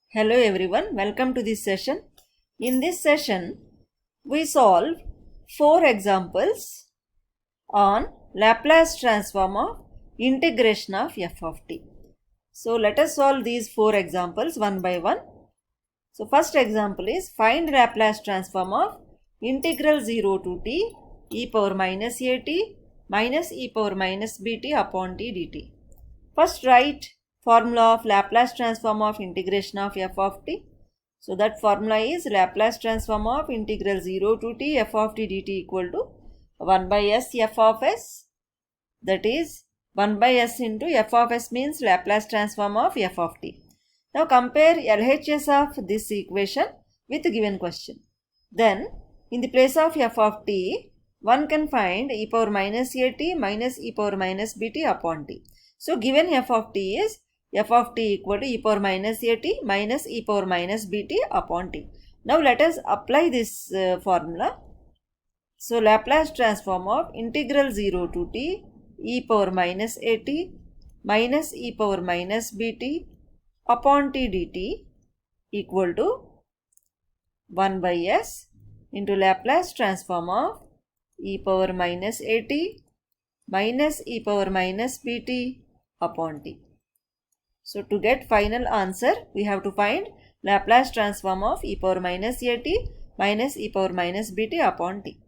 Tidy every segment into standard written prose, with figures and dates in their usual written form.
Hello everyone, welcome to this session. In this session, we solve 4 examples on Laplace transform of integration of f of t. So let us solve these 4 examples one by one. So first example is find Laplace transform of integral 0 to t e power minus at minus e power minus bt upon t dt. First write formula of Laplace transform of integration of f of t. So that formula is Laplace transform of integral 0 to t f of t dt equal to 1 by s f of s. That is 1 by s into f of s means Laplace transform of f of t. Now compare LHS of this equation with the given question. Then in the place of f of t, one can find e power minus at minus e power minus bt upon t. So given f of t is f of t equal to e power minus at minus e power minus bt upon t. Now let us apply this formula. So Laplace transform of integral 0 to t e power minus at minus e power minus bt upon t dt equal to 1 by s into Laplace transform of e power minus at minus e power minus bt upon t. So to get final answer, we have to find Laplace transform of e power minus at minus e power minus bt upon t.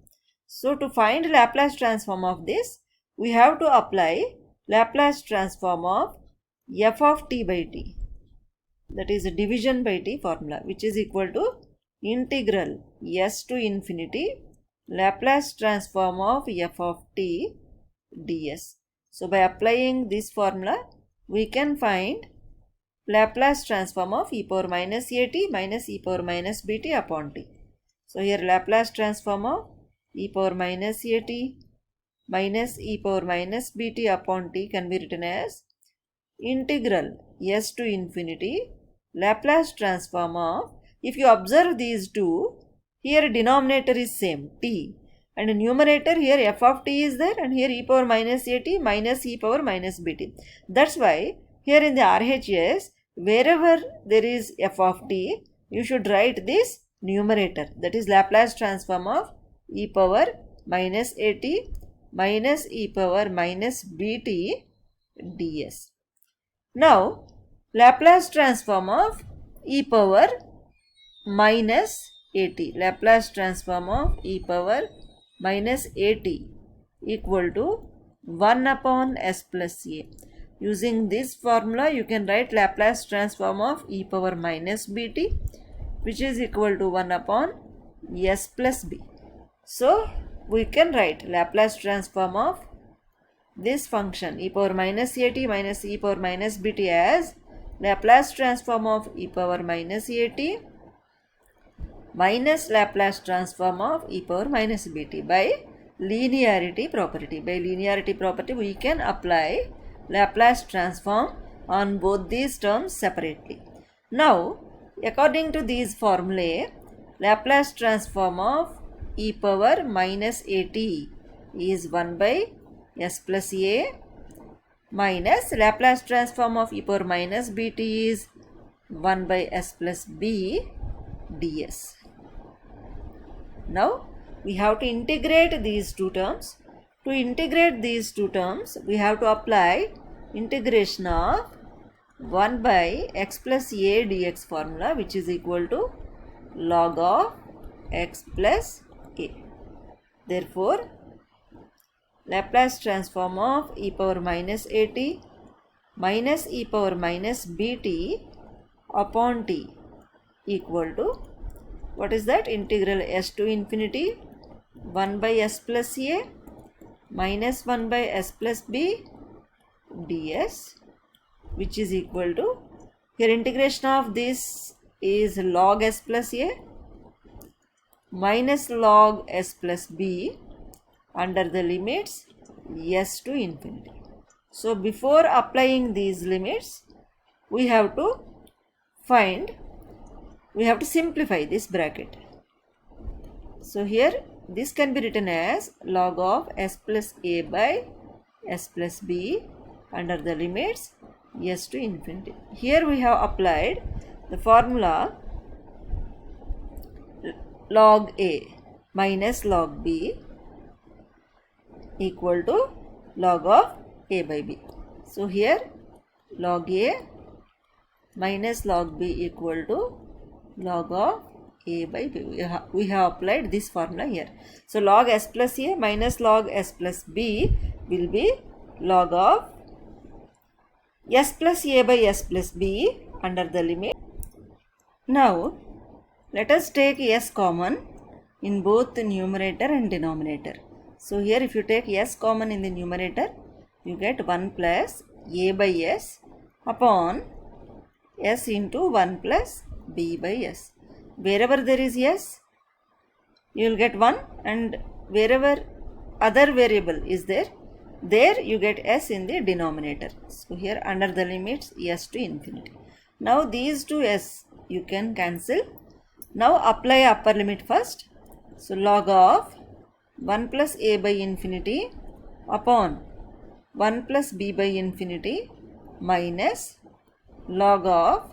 So to find Laplace transform of this, we have to apply Laplace transform of f of t by t. That is a division by t formula, which is equal to integral s to infinity Laplace transform of f of t ds. So by applying this formula, we can find Laplace transform of e power minus at minus e power minus bt upon t. So here Laplace transform of e power minus at minus e power minus bt upon t can be written as integral s to infinity Laplace transform of, if you observe these two, here denominator is same t, and numerator here f of t is there, and here e power minus at minus e power minus bt. That's why here in the RHS, wherever there is f of t, you should write this numerator, that is Laplace transform of e power minus at minus e power minus bt ds. Now Laplace transform of e power minus at, Laplace transform of e power minus at equal to 1 upon s plus a. Using this formula, you can write Laplace transform of e power minus bt, which is equal to 1 upon s plus b. So we can write Laplace transform of this function e power minus at minus e power minus bt as Laplace transform of e power minus at minus Laplace transform of e power minus bt by linearity property. By linearity property, we can apply Laplace transform on both these terms separately. Now, according to these formulae, Laplace transform of e power minus at is 1 by s plus a minus Laplace transform of e power minus bt is 1 by s plus b ds. Now we have to integrate these two terms. To integrate these two terms, we have to apply integration of 1 by x plus a dx formula, which is equal to log of x plus a. Therefore, Laplace transform of e power minus at minus e power minus bt upon t equal to, what is that? Integral s to infinity 1 by s plus a minus 1 by s plus b ds, which is equal to, here integration of this is log s plus a minus log s plus b under the limits s to infinity. So before applying these limits, we have to simplify this bracket. So here this can be written as log of s plus a by s plus b under the limits s to infinity. Here we have applied the formula log A minus log B equal to log of A by B. So here log A minus log B equal to log of A by B. We have applied this formula here. So log S plus A minus log S plus B will be log of S plus A by S plus B under the limit. Now let us take S common in both the numerator and denominator. So here if you take S common in the numerator, you get 1 plus A by S upon S into 1 plus B by S. Wherever there is S, you will get 1, and wherever other variable is there you get S in the denominator. So here under the limits S to infinity. Now these two S you can cancel. Now apply upper limit first. So log of 1 plus A by infinity upon 1 plus B by infinity minus log of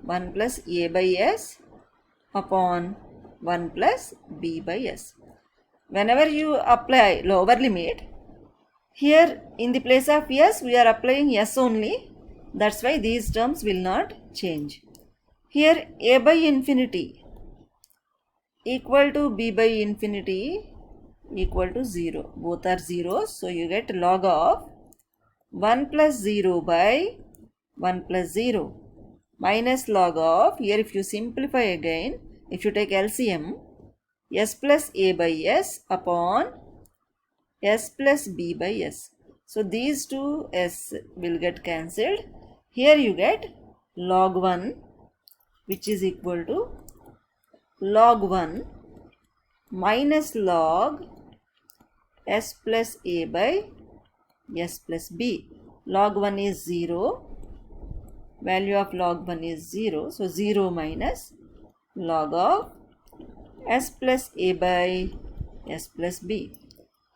1 plus A by S upon 1 plus B by S. Whenever you apply lower limit, here in the place of S we are applying S only. That's why these terms will not change. Here A by infinity equal to B by infinity equal to 0. Both are zeros. So you get log of 1 plus 0 by 1 plus 0 minus log of, here if you simplify again, if you take LCM, S plus A by S upon S plus B by S. So these two S will get cancelled. Here you get log 1 which is equal to log 1 minus log S plus A by S plus B. Log 1 is 0. Value of log 1 is 0. So 0 minus log of S plus A by S plus B.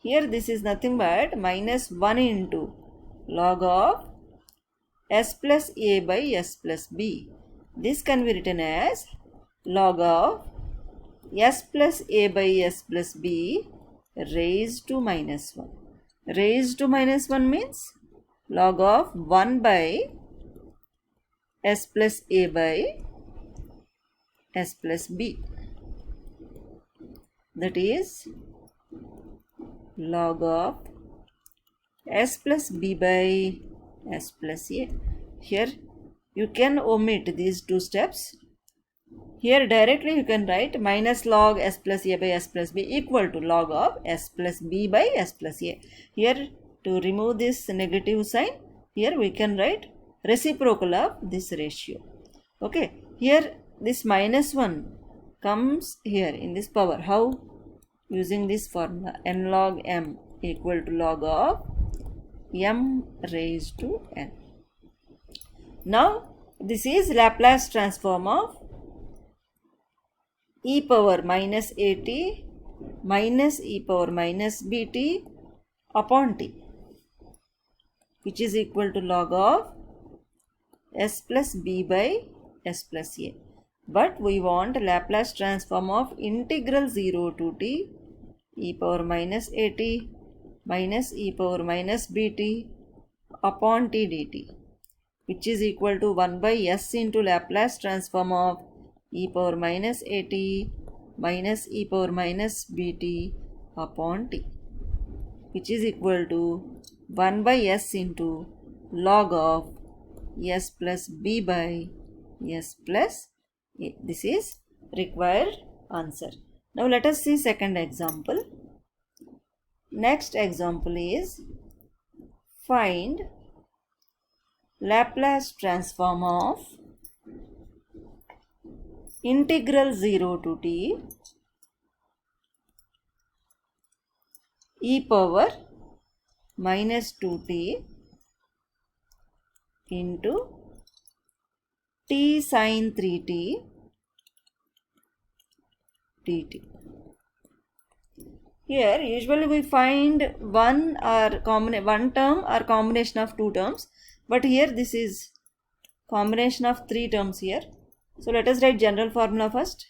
Here this is nothing but minus 1 into log of S plus A by S plus B. This can be written as log of S plus A by S plus B raised to minus 1. Raised to minus 1 means log of 1 by S plus A by S plus B. That is log of S plus B by S plus A. Here you can omit these two steps. Here directly you can write minus log S plus A by S plus B equal to log of S plus B by S plus A. Here to remove this negative sign, here we can write reciprocal of this ratio. Okay, here this minus 1 comes here in this power. How? Using this formula, n log m equal to log of m raised to n. Now this is Laplace transform of e power minus at minus e power minus bt upon t, which is equal to log of s plus b by s plus a. But we want Laplace transform of integral 0 to t e power minus at minus e power minus bt upon t dt, which is equal to 1 by s into Laplace transform of e power minus at minus e power minus bt upon t, which is equal to 1 by s into log of s plus b by s plus a. This is required answer. Now let us see second example. Next example is find Laplace transform of integral 0 to t e power minus 2t into t sin 3t dt. Here usually we find one term or combination of two terms, but here this is combination of three terms here. So let us write general formula first.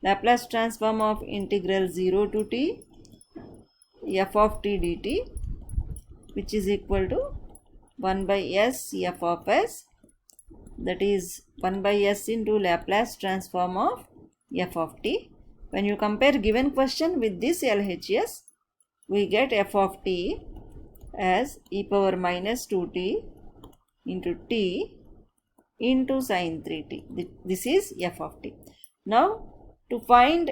Laplace transform of integral 0 to t f of t dt, which is equal to 1 by s f of s, that is 1 by s into Laplace transform of f of t. When you compare given question with this LHS, we get f of t as e power minus 2t into t into sin 3t. This is f of t. Now to find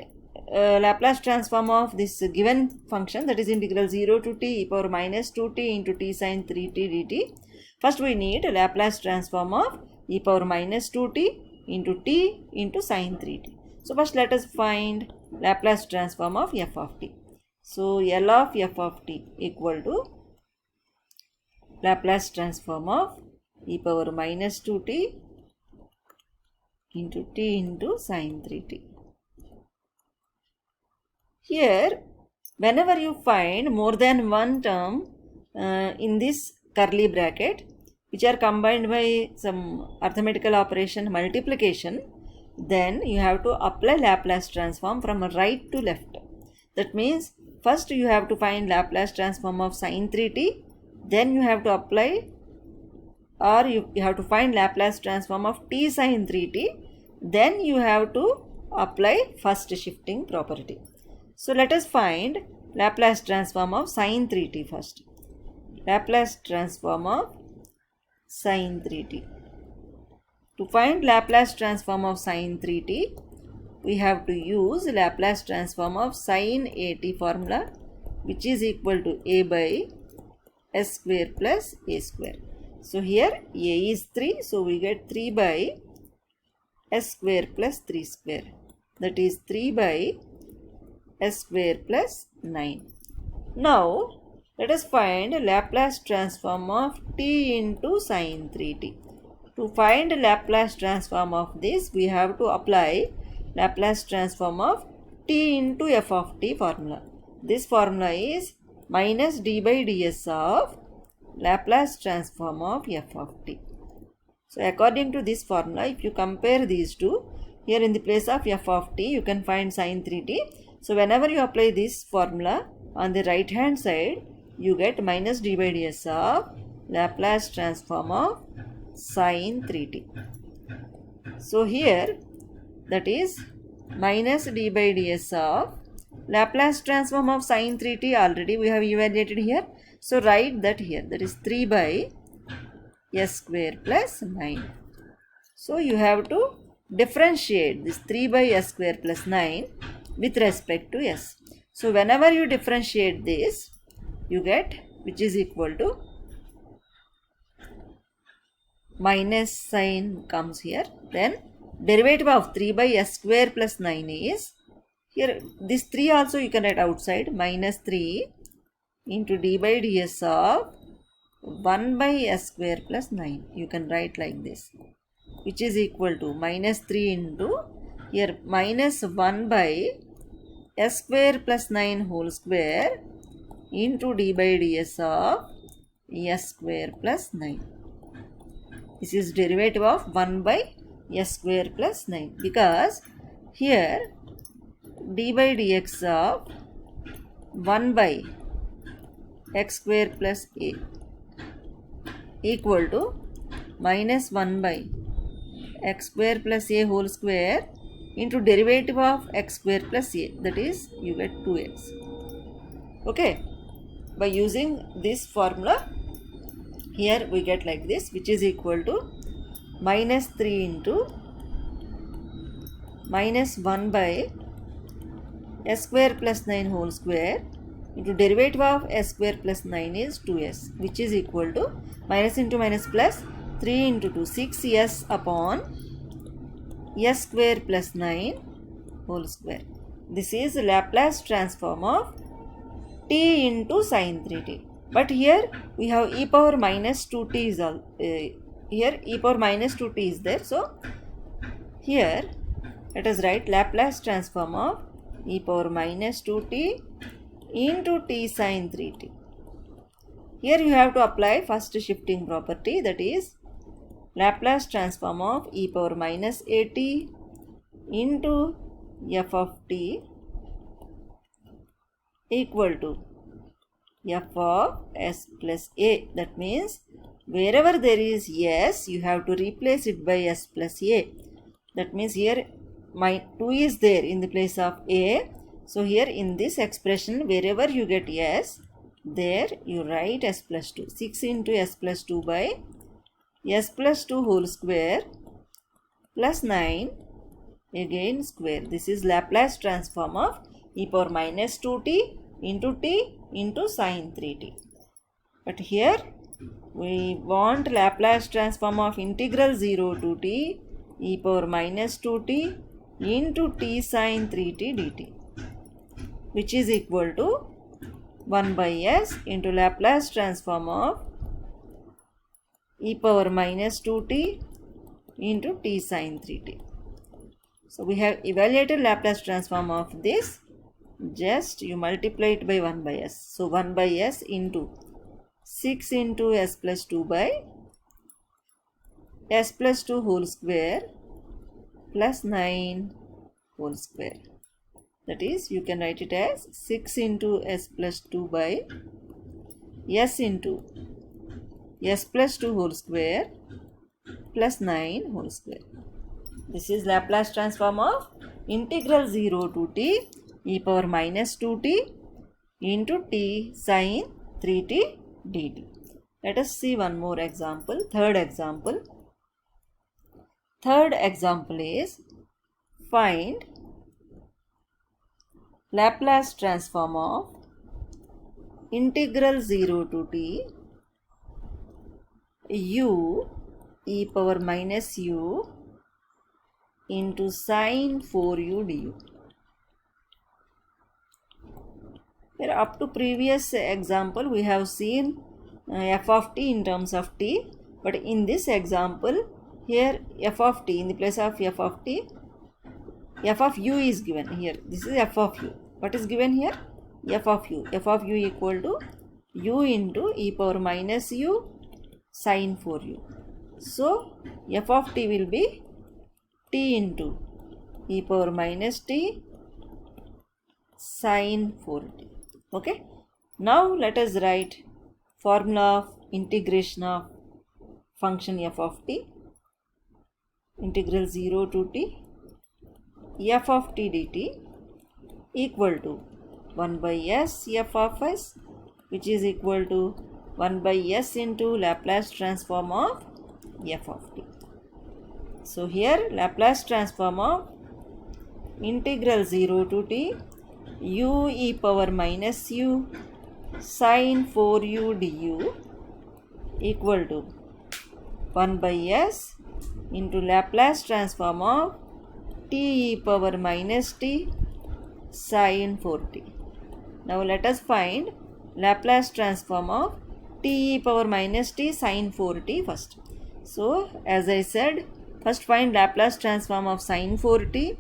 Laplace transform of this given function, that is integral 0 to t e power minus 2t into t sin 3t dt, first we need Laplace transform of e power minus 2t into t into sin 3t. So first let us find Laplace transform of f of t. So L of f of t equal to Laplace transform of e power minus 2t into t into sin 3t. Here, whenever you find more than one term in this curly bracket, which are combined by some arithmetical operation multiplication, then you have to apply Laplace transform from right to left. That means first you have to find Laplace transform of sin 3t, then you have to apply, or you have to find Laplace transform of t sin 3t, then you have to apply first shifting property. So let us find Laplace transform of sin 3t first. Laplace transform of sin 3t. To find Laplace transform of sin 3t, we have to use Laplace transform of sin at formula, which is equal to a by s square plus a square. So here a is 3, so we get 3 by s square plus 3 square, that is 3 by s square plus 9. Now let us find Laplace transform of t into sin 3t. To find Laplace transform of this, we have to apply Laplace transform of t into f of t formula. This formula is minus d by ds of Laplace transform of f of t. So according to this formula, if you compare these two, here in the place of f of t, you can find sin 3t. So whenever you apply this formula on the right hand side, you get minus d by ds of Laplace transform of sin 3t. So here that is minus d by ds of Laplace transform of sin 3t already we have evaluated here. So write that here, that is 3 by s square plus 9. So you have to differentiate this 3 by s square plus 9 with respect to s. So whenever you differentiate this, you get, which is equal to, minus sign comes here, then derivative of 3 by s square plus 9 is, here this 3 also you can write outside, minus 3 into d by ds of 1 by s square plus 9. You can write like this, which is equal to minus 3 into, here minus 1 by s square plus 9 whole square into d by ds of s square plus 9. This is derivative of 1 by s square plus 9, because here d by dx of 1 by x square plus a equal to minus 1 by x square plus a whole square into derivative of x square plus a, that is you get 2x. Okay, by using this formula, here we get like this, which is equal to minus 3 into minus 1 by s square plus 9 whole square into derivative of s square plus 9 is 2s, which is equal to minus into minus plus 3 into 2, 6s upon s square plus 9 whole square. This is Laplace transform of t into sin 3t. But here we have e power minus 2t is here e power minus 2t is there. So here let us write Laplace transform of e power minus 2t into t sin 3t. Here you have to apply first shifting property, that is Laplace transform of e power minus at into f of t equal to f of s plus a. That means wherever there is s, you have to replace it by s plus a. That means here my 2 is there in the place of a. So here in this expression, wherever you get s, there you write s plus 2. 6 into s plus 2 by s plus 2 whole square plus 9 again square. This is Laplace transform of e power minus 2t into sine 3t. But here we want Laplace transform of integral 0 to t e power minus 2t into t sine 3t dt, which is equal to 1 by s into Laplace transform of e power minus 2t into t sine 3t. So we have evaluated Laplace transform of this. Just you multiply it by 1 by s. So 1 by s into 6 into s plus 2 by s plus 2 whole square plus 9 whole square. That is, you can write it as 6 into s plus 2 by s into s plus 2 whole square plus 9 whole square. This is Laplace transform of integral 0 to t e power minus 2t into t sine 3t dt. Let us see one more example. Third example. Third example is find Laplace transform of integral 0 to t u e power minus u into sine 4u du. Here up to previous example we have seen f of t in terms of t, but in this example here f of t in the place of f of t, f of u is given here. This is f of u. What is given here? F of u. F of u equal to u into e power minus u sine 4u. So f of t will be t into e power minus t sine 4t. Okay. Now let us write formula of integration of function f of t. Integral 0 to t f of t dt equal to 1 by s f of s, which is equal to 1 by s into Laplace transform of f of t. So here Laplace transform of integral 0 to t u e power minus u sine 4u du equal to 1 by s into Laplace transform of t e power minus t sine 4t. Now let us find Laplace transform of t e power minus t sine 4t first. So as I said, first find Laplace transform of sine 4t,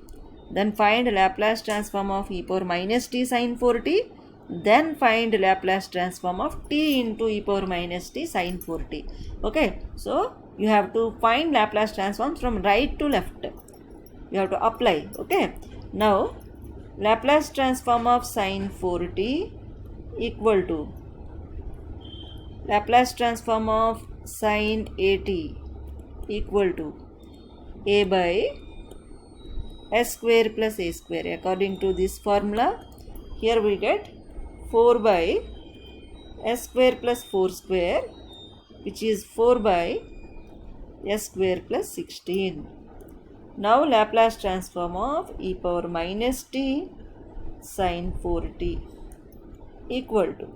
then find Laplace transform of e power minus t sine 4t, then find Laplace transform of t into e power minus t sine 4t. Okay, so you have to find Laplace transform from right to left. You have to apply. Okay, now Laplace transform of sine 4t equal to Laplace transform of sine 8t equal to a by s square plus a square. According to this formula, here we get 4 by s square plus 4 square, which is 4 by s square plus 16. Now Laplace transform of e power minus t sine 4t equal to,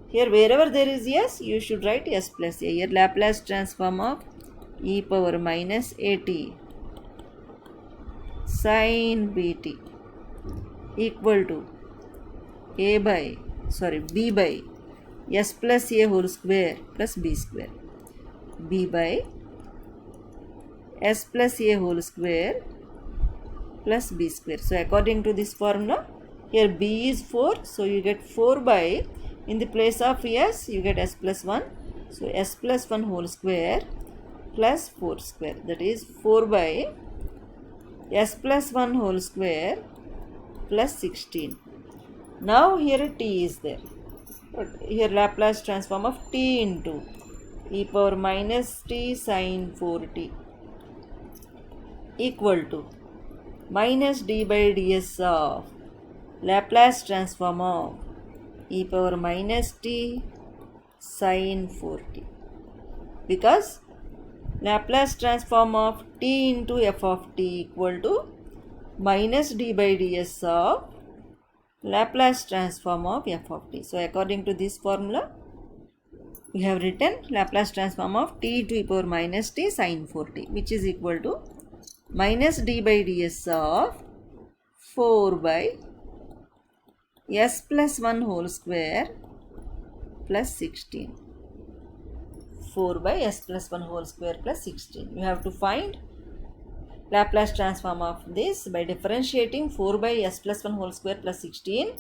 here wherever there is s, you should write s plus a. Here Laplace transform of e power minus at sine bt equal to b by s plus a whole square plus b square. B by s plus a whole square plus b square. So according to this formula, here b is 4, so you get 4 by, in the place of s you get s plus 1, so s plus 1 whole square plus 4 square, that is 4 by s plus 1 whole square plus 16. Now here t is there. Here Laplace transform of t into e power minus t sin 4t equal to minus d by ds of Laplace transform of e power minus t sin 4t, because Laplace transform of t into f of t equal to minus d by ds of Laplace transform of f of t. So according to this formula, we have written Laplace transform of t to e power minus t sin 4t, which is equal to minus d by ds of 4 by s plus 1 whole square plus 16. 4 by s plus 1 whole square plus 16. You have to find Laplace transform of this by differentiating 4 by s plus 1 whole square plus 16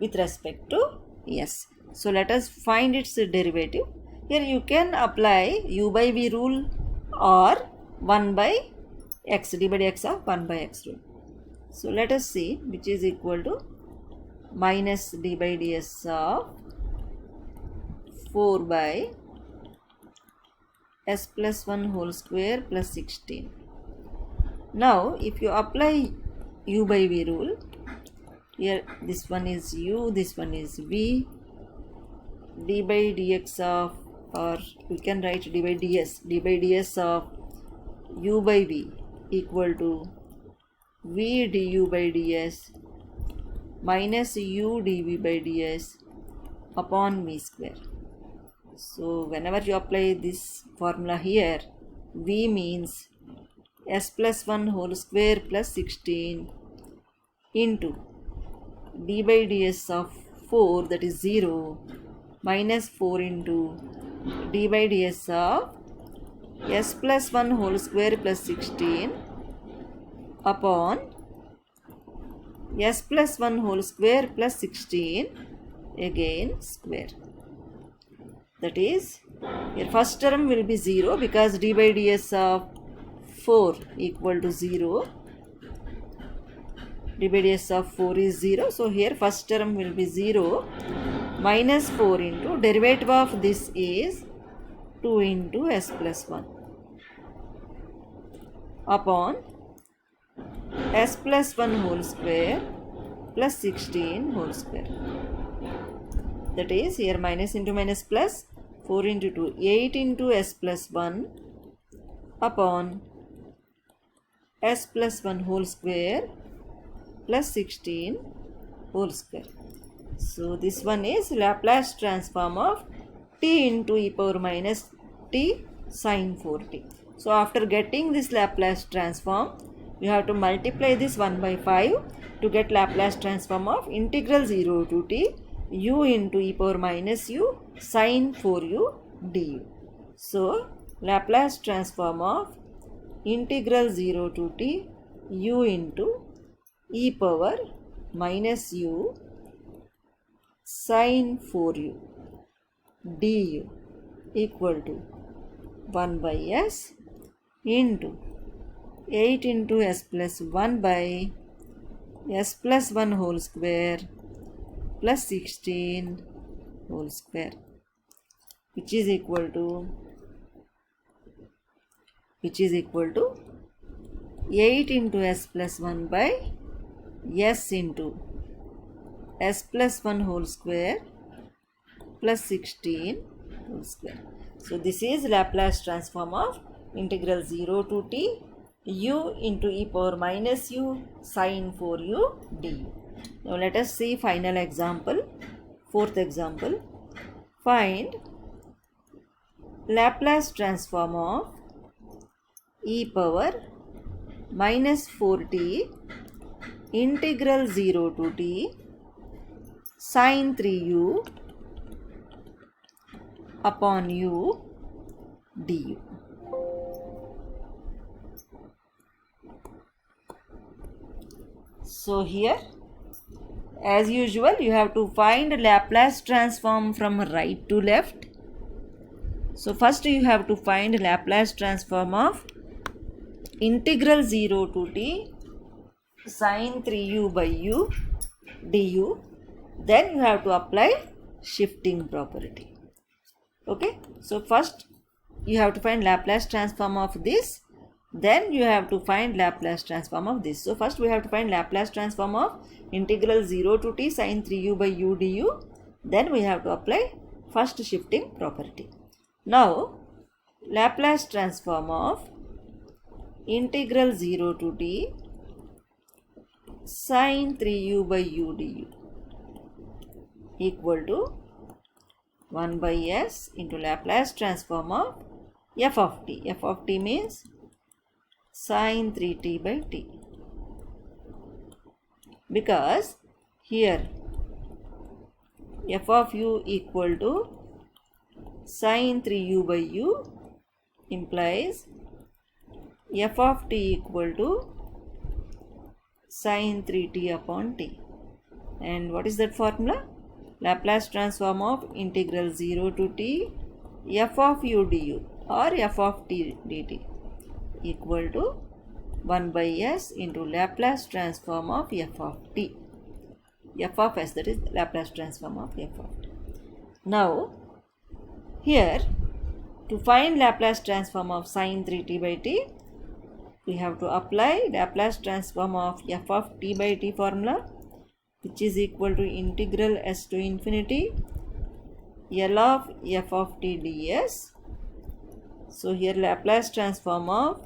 with respect to s. So let us find its derivative. Here you can apply u by v rule or 1 by x, d by dx of 1 by x rule. So let us see, which is equal to minus d by ds of 4 by s plus 1 whole square plus 16. Now if you apply u by v rule, here this one is u, this one is v, d by dx of, or we can write d by ds of u by v equal to v du by ds minus u dv by ds upon v square. So whenever you apply this formula here, v means s plus 1 whole square plus 16 into d by ds of 4, that is 0, minus 4 into d by ds of s plus 1 whole square plus 16 upon s plus 1 whole square plus 16 again square. That is, your first term will be 0 because d by ds of 4 equal to 0. d by ds of 4 is 0. So here first term will be 0 minus 4 into derivative of this is 2 into s plus 1 upon s plus 1 whole square plus 16 whole square. That is, here minus into minus plus, 4 into 2, 8 into s plus 1 upon s plus 1 whole square plus 16 whole square. So this one is Laplace transform of t into e power minus t sin 4t. So after getting this Laplace transform, you have to multiply this 1 by 5 to get Laplace transform of integral 0 to t u into e power minus u sin 4u du. So Laplace transform of integral 0 to t u into e power minus u sin 4u du equal to 1 by s into 8 into s plus 1 by s plus 1 whole square plus 16 whole square, which is equal to 8 into s plus 1 by s into s plus 1 whole square plus 16 whole square. So this is Laplace transform of integral 0 to t u into e power minus u sin 4u du. Now let us see final example. Fourth example. Find Laplace transform of e power minus 4t integral 0 to t sin 3u upon u du. So here, as usual, you have to find Laplace transform from right to left. So first you have to find Laplace transform of integral 0 to t sine 3u by u du. Then you have to apply shifting property. Okay, so first you have to find Laplace transform of this, then you have to find Laplace transform of this. So first we have to find Laplace transform of integral 0 to t sine 3u by u du. Then we have to apply first shifting property. Now Laplace transform of integral 0 to t sine 3u by u du equal to 1 by s into Laplace transform of f of t. F of t means sine 3t by t, because here f of u equal to sine 3u by u implies f of t equal to sine 3t upon t. And what is that formula? Laplace transform of integral 0 to t f of u du or f of t dt equal to 1 by s into Laplace transform of f of t. F of s, that is Laplace transform of f of t. Now here to find Laplace transform of sine 3t by t, we have to apply Laplace transform of f of t by t formula, which is equal to integral s to infinity L of f of t ds. So here Laplace transform of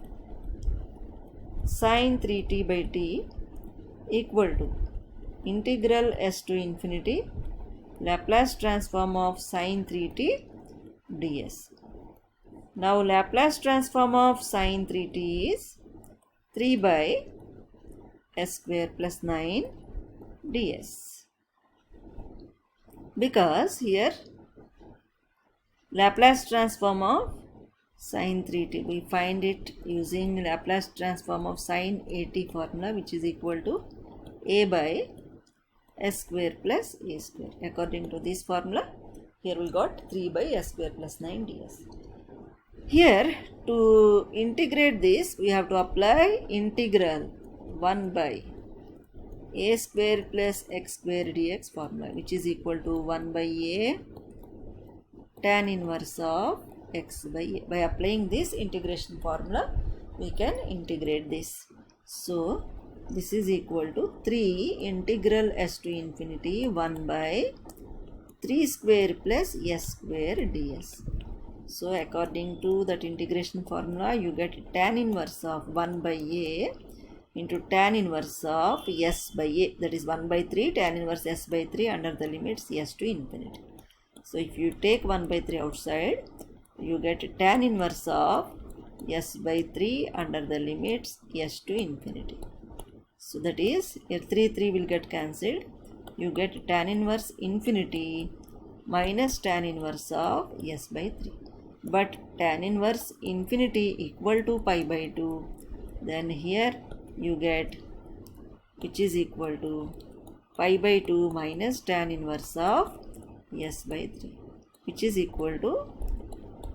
sine 3t by t equal to integral s to infinity Laplace transform of sine 3t ds. Now Laplace transform of sine 3t is 3 by s square plus 9 ds, because here Laplace transform of sine 3t, we find it using Laplace transform of sine at formula, which is equal to a by s square plus a square. According to this formula, here we got 3 by s square plus 9 ds. Here to integrate this, we have to apply integral 1 by a square plus x square dx formula, which is equal to 1 by a tan inverse of x by a. By applying this integration formula, we can integrate this. So this is equal to 3 integral s to infinity 1 by 3 square plus s square ds. So according to that integration formula, you get tan inverse of 1 by a into tan inverse of s by a, that is 1 by 3 tan inverse s by 3 under the limits s to infinity. So if you take 1 by 3 outside, you get tan inverse of s by 3 under the limits s to infinity. So that is, here 3 will get cancelled. You get tan inverse infinity minus tan inverse of s by 3. But tan inverse infinity equal to pi by 2, then here you get, which is equal to pi by 2 minus tan inverse of s by 3, which is equal to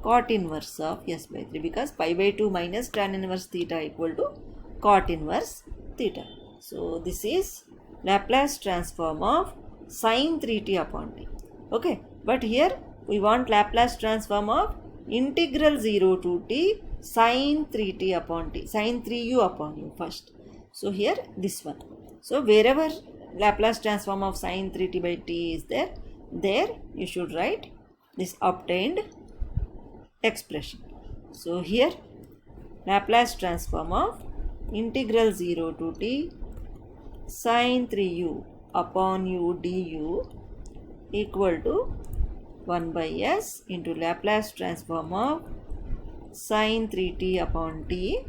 cot inverse of s by 3, because pi by 2 minus tan inverse theta equal to cot inverse theta. So this is Laplace transform of sine 3t upon t. Okay, but here we want Laplace transform of integral 0 to t sine 3t upon t, sine 3u upon u first. So here this one. So wherever Laplace transform of sine 3t by t is there, there you should write this obtained expression. So here Laplace transform of integral 0 to t sine 3u upon u du equal to 1 by s into Laplace transform of sine 3t upon t,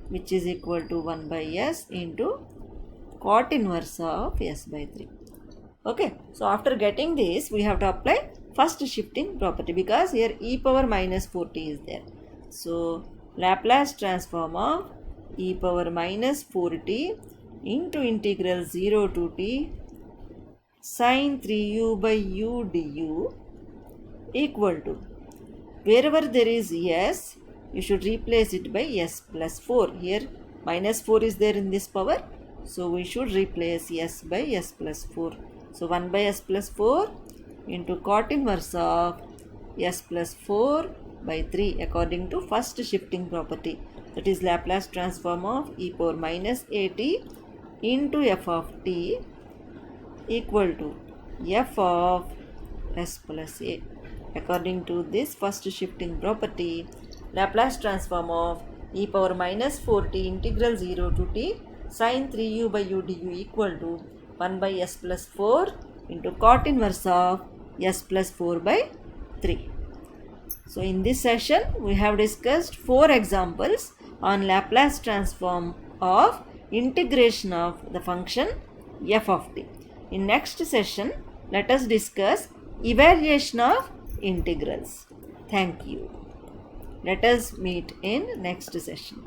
which is equal to 1 by s into cot inverse of s by 3. Okay, so after getting this, we have to apply first shifting property, because here e power minus 4t is there. So Laplace transform of e power minus 4t into integral 0 to t sine 3u by u du equal to, wherever there is s, you should replace it by s plus 4. Here minus 4 is there in this power. So we should replace s by s plus 4. So 1 by s plus 4 into cot inverse of s plus 4 by 3 according to first shifting property. That is Laplace transform of e power minus at into f of t equal to f of s plus a. According to this first shifting property, Laplace transform of e power minus 4t integral 0 to t sin 3u by u du equal to 1 by s plus 4 into cot inverse of s plus 4 by 3. So in this session, we have discussed 4 examples on Laplace transform of integration of the function f of t. In next session, let us discuss evaluation of integrals. Thank you. Let us meet in next session.